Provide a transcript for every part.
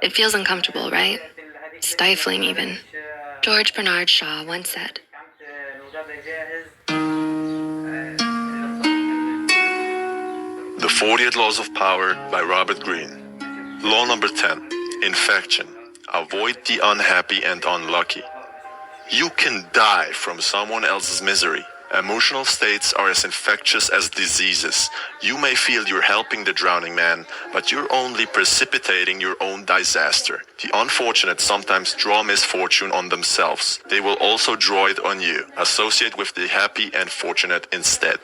It feels uncomfortable, right? Stifling, even. George Bernard Shaw once said. The 48 Laws of Power by Robert Greene. Law number 10. Infection. Avoid the unhappy and unlucky. You can die from someone else's misery. Emotional states are as infectious as diseases. You may feel you're helping the drowning man, but you're only precipitating your own disaster. The unfortunate sometimes draw misfortune on themselves. They will also draw it on you. Associate with the happy and fortunate instead.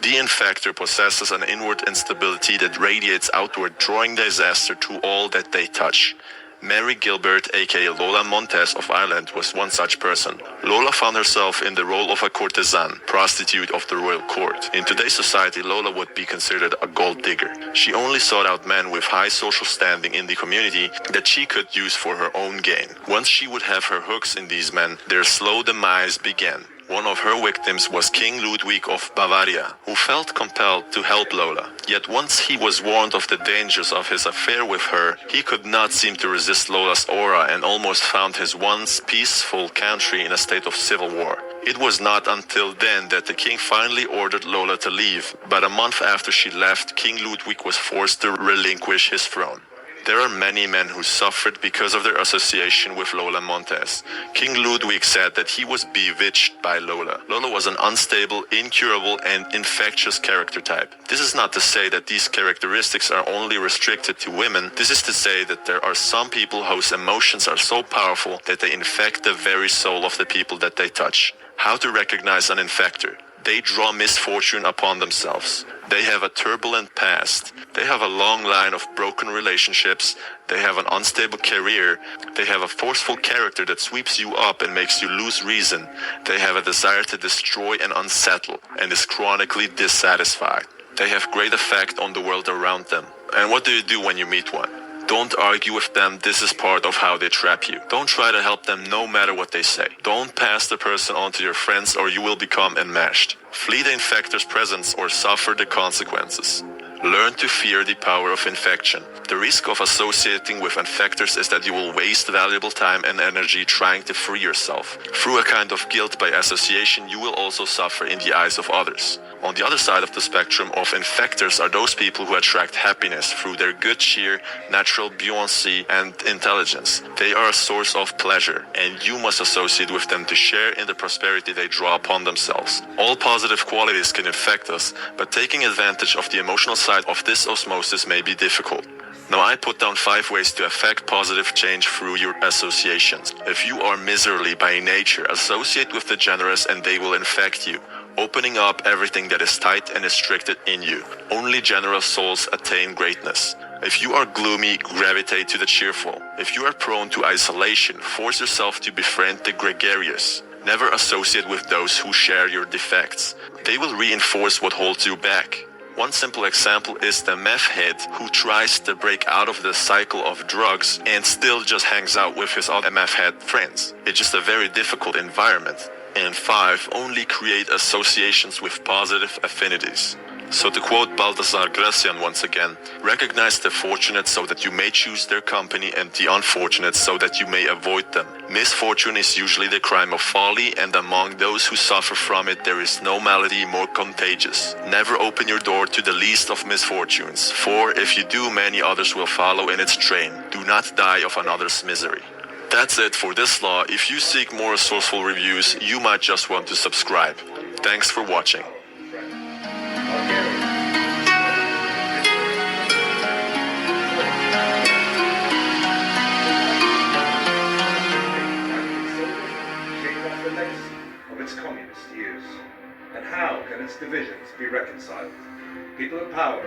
The infector possesses an inward instability that radiates outward, drawing disaster to all that they touch. Mary Gilbert, aka Lola Montez of Ireland, was one such person. Lola found herself in the role of a courtesan, prostitute of the royal court. In today's society, Lola would be considered a gold digger. She only sought out men with high social standing in the community that she could use for her own gain. Once she would have her hooks in these men, their slow demise began. One of her victims was King Ludwig of Bavaria, who felt compelled to help Lola. Yet once he was warned of the dangers of his affair with her, he could not seem to resist Lola's aura and almost found his once peaceful country in a state of civil war. It was not until then that the king finally ordered Lola to leave, but a month after she left, King Ludwig was forced to relinquish his throne. There are many men who suffered because of their association with Lola Montez. King Ludwig said that he was bewitched by Lola. Lola was an unstable, incurable, and infectious character type. This is not to say that these characteristics are only restricted to women. This is to say that there are some people whose emotions are so powerful that they infect the very soul of the people that they touch. How to recognize an infector? They draw misfortune upon themselves. They have a turbulent past. They have a long line of broken relationships. They have an unstable career. They have a forceful character that sweeps you up and makes you lose reason. They have a desire to destroy and unsettle, and is chronically dissatisfied. They have great effect on the world around them. And what do you do when you meet one? Don't argue with them. This is part of how they trap you. Don't try to help them no matter what they say. Don't pass the person on to your friends or you will become enmeshed. Flee the infector's presence or suffer the consequences. Learn to fear the power of infection. The risk of associating with infectors is that you will waste valuable time and energy trying to free yourself. Through a kind of guilt by association, you will also suffer in the eyes of others. On the other side of the spectrum of infectors are those people who attract happiness through their good cheer, natural buoyancy, and intelligence. They are a source of pleasure, and you must associate with them to share in the prosperity they draw upon themselves. All positive qualities can infect us, but taking advantage of the emotional side of this osmosis may be difficult. Now I put down 5 ways to affect positive change through your associations. If you are miserly by nature, associate with the generous and they will infect you, opening up everything that is tight and restricted in you. Only generous souls attain greatness. If you are gloomy, gravitate to the cheerful. If you are prone to isolation, force yourself to befriend the gregarious. Never associate with those who share your defects. They will reinforce what holds you back. One simple example is the meth head who tries to break out of the cycle of drugs and still just hangs out with his other meth head friends. It's just a very difficult environment. And 5, only create associations with positive affinities. So to quote Balthasar Gracian once again, recognize the fortunate so that you may choose their company and the unfortunate so that you may avoid them. Misfortune is usually the crime of folly, and among those who suffer from it there is no malady more contagious. Never open your door to the least of misfortunes, for if you do, many others will follow in its train. Do not die of another's misery. That's it for this law. If you seek more resourceful reviews, you might just want to subscribe. Thanks for watching. Of its communist years, and how can its divisions be reconciled? People of power.